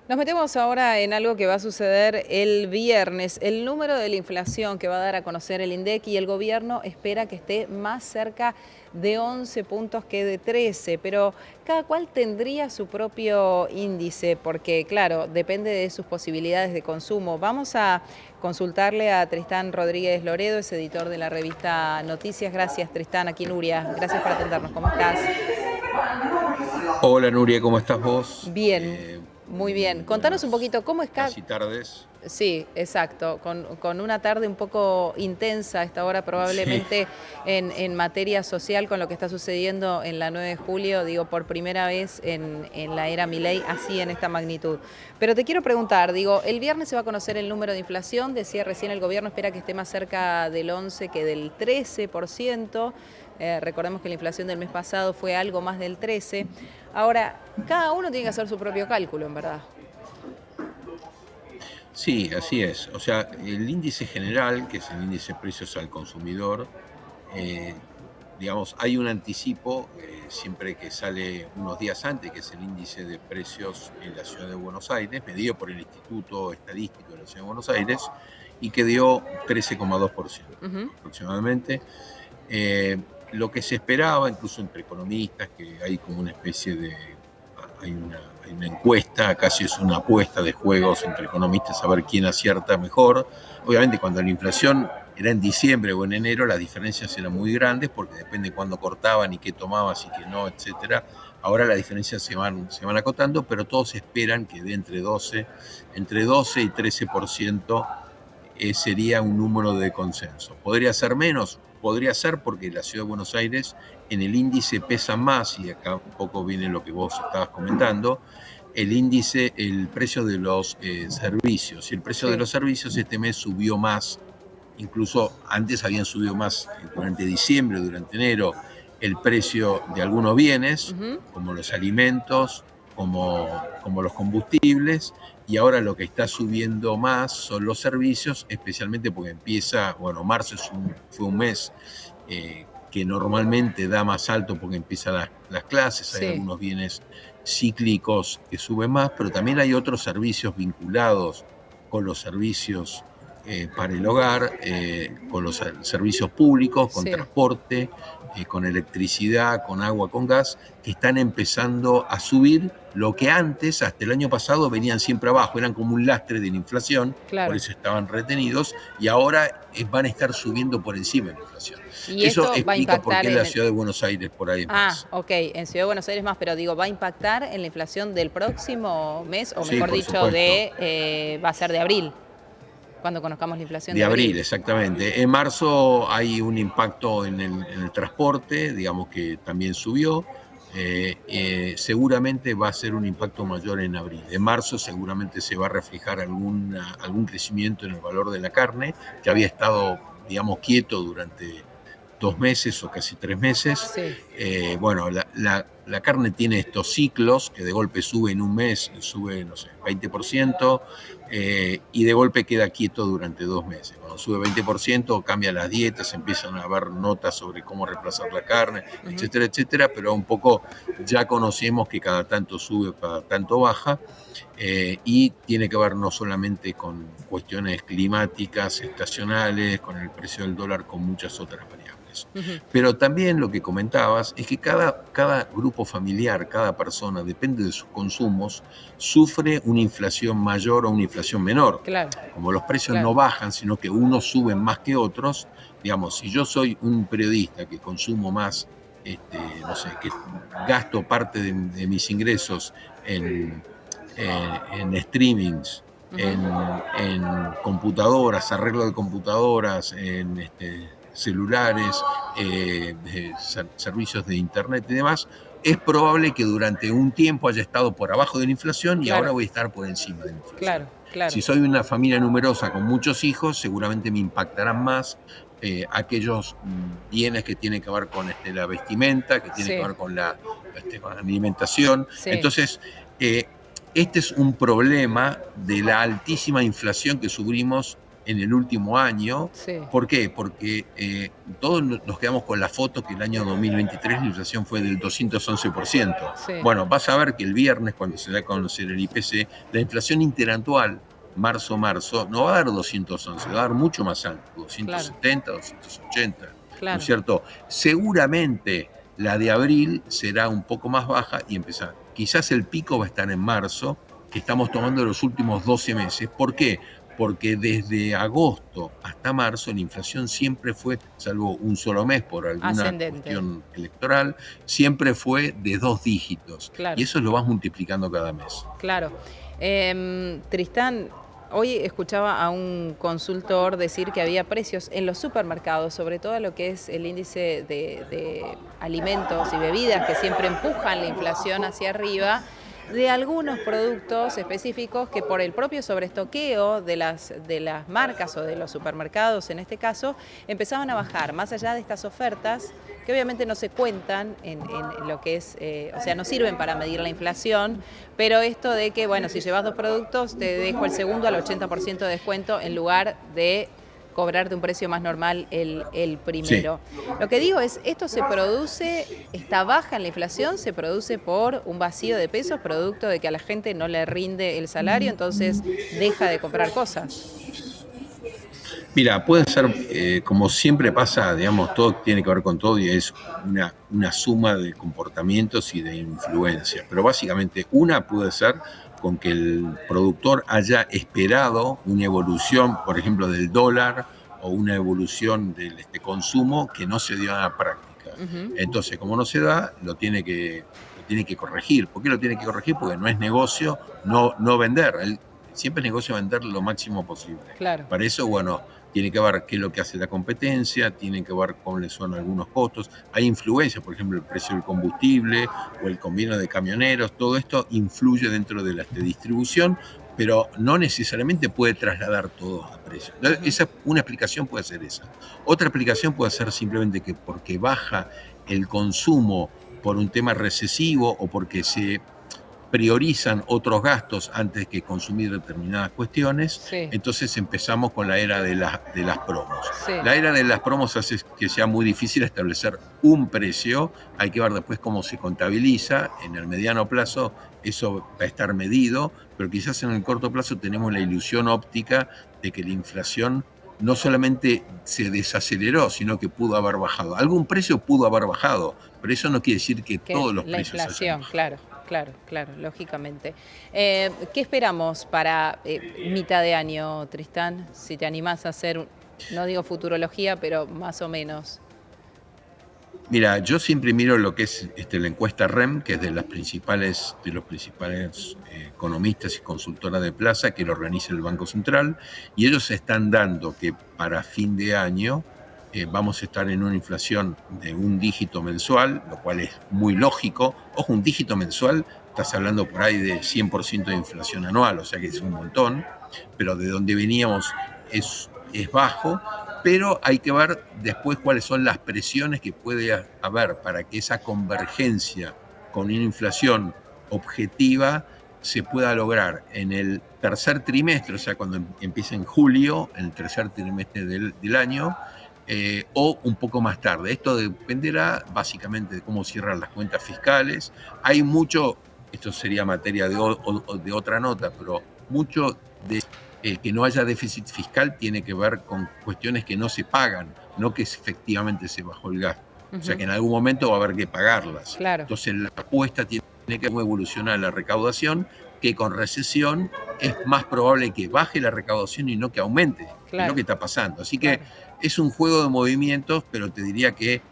Nos metemos ahora en algo que va a suceder el viernes, el número de la inflación que va a dar a conocer el INDEC, y el gobierno espera que esté más cerca de 11 puntos que de 13, pero cada cual tendría su propio índice porque, claro, depende de sus posibilidades de consumo. Vamos a consultarle a Tristán Rodríguez Loredo, es editor de la revista Noticias. Gracias, Tristán, aquí Nuria. Gracias por atendernos. ¿Cómo estás? Hola Nuria, ¿cómo estás vos? Bien, muy bien. Contanos un Buenas poquito cómo está. casi tardes. Sí, exacto, con una tarde un poco intensa a esta hora Sí, probablemente en materia social con lo que está sucediendo en la 9 de julio, digo, por primera vez en la era Milei, así en esta magnitud. Pero te quiero preguntar, digo, el viernes se va a conocer el número de inflación, decía recién el gobierno espera que esté más cerca del 11 que del 13%. Recordemos que la inflación del mes pasado fue algo más del 13%. Ahora, cada uno tiene que hacer su propio cálculo, en verdad. sí, así es. O sea, el índice general, que es el índice de precios al consumidor, eh, digamos, hay un anticipo siempre que sale unos días antes, que es el índice de precios en la ciudad de Buenos Aires, medido por el Instituto Estadístico de la ciudad de Buenos Aires, y que dio 13,2% Ujú. aproximadamente. Eh, lo que se esperaba, incluso entre economistas, que hay como una especie de, hay una encuesta, casi es una apuesta de juegos entre economistas a ver quién acierta mejor. Obviamente cuando la inflación era en diciembre o en enero, las diferencias eran muy grandes porque depende de cuándo cortaban y qué tomabas y qué no, etcétera. Ahora las diferencias se van acotando, pero todos esperan que de entre 12 y 13% sería un número de consenso. ¿Podría ser menos? Podría ser porque la ciudad de Buenos Aires en el índice pesa más, y acá un poco viene lo que vos estabas comentando, el índice, el precio de los servicios. Y el precio de Sí. los servicios este mes subió más, incluso antes habían subido más durante diciembre, durante enero, el precio de algunos bienes, Ujú. como los alimentos, como los combustibles, y ahora lo que está subiendo más son los servicios, especialmente porque empieza, bueno, marzo fue un mes que normalmente da más alto porque empiezan las clases, hay Sí. algunos bienes cíclicos que suben más, pero también hay otros servicios vinculados con los servicios para el hogar, con los servicios públicos, con Sí. transporte, con electricidad, con agua, con gas, que están empezando a subir lo que antes, hasta el año pasado, venían siempre abajo, eran como un lastre de la inflación, por Claro. eso estaban retenidos, y ahora van a estar subiendo por encima de la inflación. Y Eso esto va a explica por impactar qué la en el... ciudad de Buenos Aires por ahí es Ah, más. ok, en Ciudad de Buenos Aires más, pero digo, ¿va a impactar en la inflación del próximo mes? O Sí, mejor por dicho, supuesto. va a ser de abril, cuando conozcamos la inflación de De abril, abril. exactamente. En marzo hay un impacto en el transporte, digamos que también subió. Seguramente va a ser un impacto mayor en abril. En marzo seguramente se va a reflejar algún crecimiento en el valor de la carne, que había estado, digamos, quieto durante 2 meses o casi 3 meses. Sí. Bueno, la carne tiene estos ciclos que de golpe sube en un mes, sube, no sé, 20%, y de golpe queda quieto durante 2 meses. Cuando sube 20%, cambian las dietas, empiezan a haber notas sobre cómo reemplazar la carne, Ujú. etcétera, etcétera, pero un poco ya conocemos que cada tanto sube, cada tanto baja, y tiene que ver no solamente con cuestiones climáticas, estacionales, con el precio del dólar, con muchas otras variables. Ujú. Pero también lo que comentabas es que cada grupo familiar, cada persona, depende de sus consumos, sufre una inflación mayor o una inflación menor. Claro, Como los precios claro. no bajan, sino que unos suben más que otros, digamos, si yo soy un periodista que consumo más, no sé, que gasto parte de mis ingresos en, en streamings, Ujú. en computadoras, arreglo de computadoras, en celulares, servicios de internet y demás, es probable que durante un tiempo haya estado por abajo de la inflación y ahora Claro, voy a estar por encima de la inflación. claro, claro. Si soy una familia numerosa con muchos hijos, seguramente me impactarán más aquellos bienes que tienen que ver con la vestimenta, que tienen que Sí, ver con la alimentación. sí. Entonces, este es un problema de la altísima inflación que sufrimos en el último año. Sí, ¿Por qué? Porque todos nos quedamos con la foto que el año 2023 la inflación fue del 211%. sí, Bueno, vas a ver que el viernes, cuando se da a conocer el IPC, la inflación interanual marzo-marzo no va a dar 211, va a dar mucho más alto, claro, 270, 280, ¿no es claro. cierto? Seguramente la de abril será un poco más baja y empezar. Quizás el pico va a estar en marzo, que estamos tomando los últimos 12 meses. ¿Por qué? Porque desde agosto hasta marzo la inflación siempre fue, salvo un solo mes por alguna Ascendente, cuestión electoral, siempre fue de 2 dígitos. Y claro. eso lo vas multiplicando cada mes. Claro. Tristán, hoy escuchaba a un consultor decir que había precios en los supermercados, sobre todo lo que es el índice de alimentos y bebidas que siempre empujan la inflación hacia arriba, de algunos productos específicos que por el propio sobreestoqueo de las marcas o de los supermercados en este caso, empezaban a bajar, más allá de estas ofertas que obviamente no se cuentan en lo que es, o sea, no sirven para medir la inflación, pero esto de que, bueno, si llevas 2 productos, te dejo el segundo al 80% de descuento en lugar de cobrarte un precio más normal el Sí. primero. Lo que digo es, esto se produce, esta baja en la inflación se produce por un vacío de pesos, producto de que a la gente no le rinde el salario, entonces deja de comprar cosas. Mira, puede ser, como siempre pasa, digamos, todo tiene que ver con todo y es una suma de comportamientos y de influencias. Pero básicamente una puede ser con que el productor haya esperado una evolución, por ejemplo, del dólar o una evolución del consumo que no se dio en la práctica. Ujú, Entonces, como no se da, lo tiene que corregir. ¿Por qué lo tiene que corregir? Porque no es negocio no vender. Siempre es negocio vender lo máximo posible. claro. Para eso, bueno, tiene que ver qué es lo que hace la competencia, tiene que ver cuáles son algunos costos. Hay influencias, por ejemplo, el precio del combustible o el convenio de camioneros, todo esto influye dentro de la distribución, pero no necesariamente puede trasladar todo a precio. Ujú. Una explicación puede ser esa. Otra explicación puede ser simplemente que porque baja el consumo por un tema recesivo o porque se priorizan otros gastos antes que consumir determinadas cuestiones, Sí, entonces empezamos con la era de las promos. sí. La era de las promos hace que sea muy difícil establecer un precio, hay que ver después cómo se contabiliza, en el mediano plazo eso va a estar medido, pero quizás en el corto plazo tenemos la ilusión óptica de que la inflación no solamente se desaceleró, sino que pudo haber bajado. Algún precio pudo haber bajado, pero eso no quiere decir que Que todos los la precios hayan inflación, bajado. claro, claro, claro, lógicamente. ¿Qué esperamos para mitad de año, Tristán? Si te animás a hacer, no digo futurología, pero más o menos. Mira, yo siempre miro lo que es la encuesta REM, que es de los principales economistas y consultoras de plaza, que lo organiza el Banco Central, y ellos están dando que para fin de año vamos a estar en una inflación de un dígito mensual, lo cual es muy lógico. Ojo, un dígito mensual, estás hablando por ahí de 100% de inflación anual, o sea que es un montón, pero de donde veníamos es bajo, pero hay que ver después cuáles son las presiones que puede haber para que esa convergencia con una inflación objetiva se pueda lograr en el tercer trimestre, o sea, cuando empieza en julio, en el tercer trimestre del año, o un poco más tarde. Esto dependerá básicamente de cómo cierran las cuentas fiscales. Hay mucho, esto sería materia de otra nota, pero mucho de que no haya déficit fiscal tiene que ver con cuestiones que no se pagan, no que efectivamente se bajó el gasto. O sea Ujú, que en algún momento va a haber que pagarlas. claro, Entonces la apuesta tiene que evolucionar la recaudación, que con recesión es más probable que baje la recaudación y no que aumente, que es lo claro, que está pasando. Así que claro. es un juego de movimientos, pero te diría que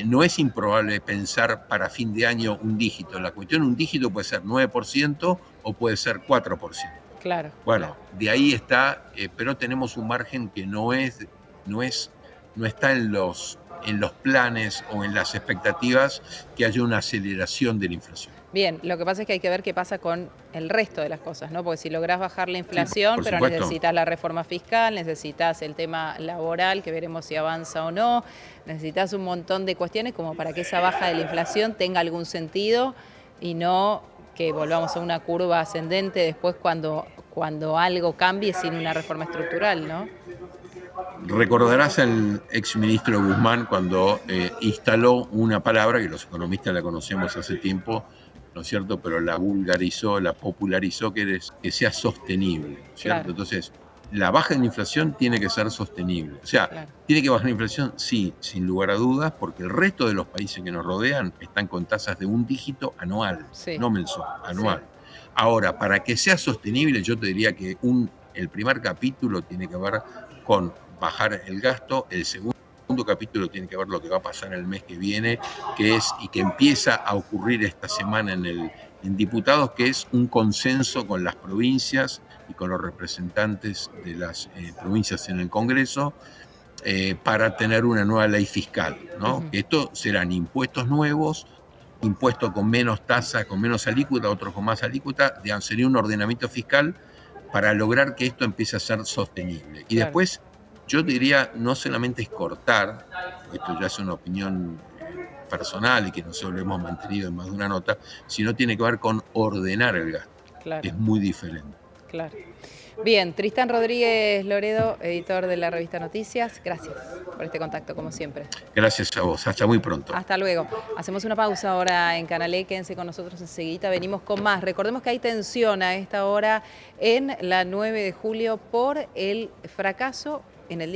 no es improbable pensar para fin de año un dígito. La cuestión, un dígito puede ser 9% o puede ser 4%. Claro, claro. Bueno, de ahí está, pero tenemos un margen que no es, no está en los planes o en las expectativas que haya una aceleración de la inflación. Bien, lo que pasa es que hay que ver qué pasa con el resto de las cosas, ¿no? Porque si lográs bajar la Sí, inflación, por pero supuesto. necesitas la reforma fiscal, necesitas el tema laboral, que veremos si avanza o no, necesitas un montón de cuestiones como para que esa baja de la inflación tenga algún sentido y no que volvamos a una curva ascendente después cuando algo cambie sin una reforma estructural, ¿no? Recordarás al exministro Guzmán cuando instaló una palabra que los economistas la conocemos hace tiempo, ¿no es cierto? Pero la vulgarizó, la popularizó, que sea sostenible, ¿no es cierto? Claro, Entonces, la baja en inflación tiene que ser sostenible. O sea, claro. ¿tiene que bajar la inflación? Sí, sin lugar a dudas, porque el resto de los países que nos rodean están con tasas de un dígito anual, Sí, no mensual, sí, anual. Ahora, para que sea sostenible, yo te diría que el primer capítulo tiene que ver con bajar el gasto, el segundo capítulo tiene que ver lo que va a pasar el mes que viene, que es y que empieza a ocurrir esta semana en diputados, que es un consenso con las provincias y con los representantes de las provincias en el Congreso para tener una nueva ley fiscal, ¿no? ujú, Esto serán impuestos nuevos, impuestos con menos tasa, con menos alícuota, otros con más alícuota, digamos, sería un ordenamiento fiscal para lograr que esto empiece a ser sostenible. Y claro, después, yo diría, no solamente es cortar, esto ya es una opinión personal y que nosotros lo hemos mantenido en más de una nota, sino tiene que ver con ordenar el gasto, que claro, es muy diferente. claro. Bien, Tristán Rodríguez Loredo, editor de la revista Noticias, gracias por este contacto, como siempre. Gracias a vos, hasta muy pronto. Hasta luego. Hacemos una pausa ahora en Canal E, quédense con nosotros enseguida, venimos con más. Recordemos que hay tensión a esta hora en la 9 de julio por el fracaso en el